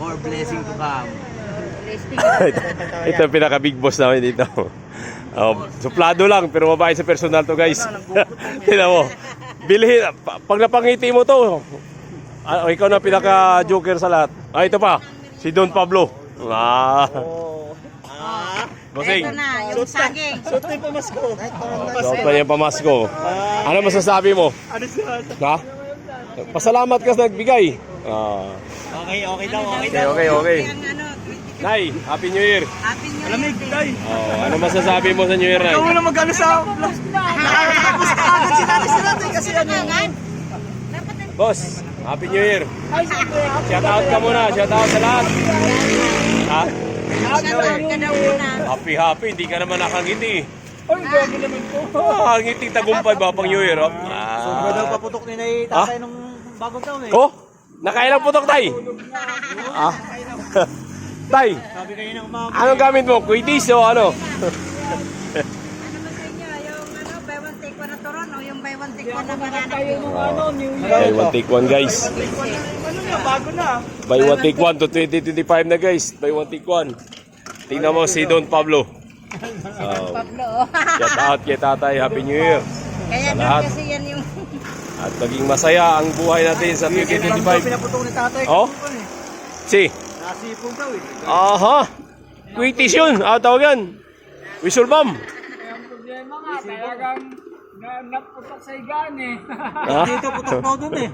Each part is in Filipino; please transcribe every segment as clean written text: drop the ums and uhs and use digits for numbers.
More blessing to come. Ito yung pinaka big boss namin dito. Suplado lang pero mabait sa personal to guys. Tingnan mo. Bilhin pag napangiti mo to. Ikaw na pinaka joker sa lahat. Ito pa. Si Don Pablo. Bossing. Ito na, yung saging. Suot na yung pamasko. Suot na yung pamasko. Ano masasabi mo? Ano siya? Ha? Pasalamat ka sa nagbigay. Okay daw. Okay. Ang ano, Nay, Happy New Year. happy new year. Lamig, Day. Ano masasabi mo sa New Year, Nay? Ikaw na mag-ano sa vlog. Nakakapos ka agad si Daddy sa natin kasi ano. Boss, Happy New Year. Shout out ka muna. Shout out sa lahat. Ha? Shoutout ka daw muna. Happy. Hindi ka naman nakangiti. Ay, gabi naman po. Ngiti tagumpay ba pang New Year? Sobra daw paputok ni tatay nung bagong taon eh. Oh, nakailang putok, Tay? Tay, Sabi kayo ng mga anong gamit mo? Quidditch o ano? Ano ba sa inyo? Yung ano, buy one take one na turon o yung buy one take one na banana cue? Buy one take one, guys. ano na, bago na. Buy one take one to 2025 na, guys. Buy one take one. Tingnan mo si Don Pablo. Pablo. Shout out kay tatay. Happy New Year. Kaya Sa lahat. daw kasi yan yung... At maging masaya ang buhay natin sa 2025. Pinaputok ni tatay. Oh? Si? Nasipong daw eh. Aha. Quidditch yun. Tawag yan. Whistle bomb. Ang problema nga, talagang naputok sa higaan eh. Dito putok mo dun eh.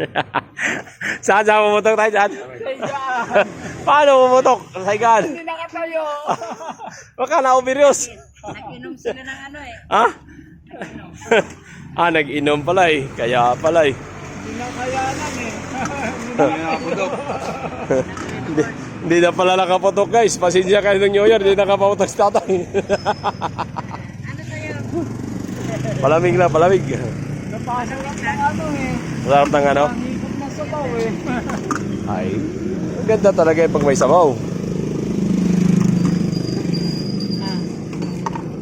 Saan pumutok tayo dyan? Sa higaan. Paano pumutok? Sa higaan. Hindi nakatayo. Baka na-overdose. Nag-inom sila ng ano eh. Ha? Nag-inom pala eh. Kaya pala eh. Hindi nakayanan eh. Hindi na pala nakaputok guys. Pasensya kayo ng New Year. Hindi nakaputok si tatay. Ano sa'yo? Palamig na, palamig. Napasok lang ng ano eh. Masarap ng ano? Ang higop na sabaw eh. Ay, ganda talaga yung pag may sabaw.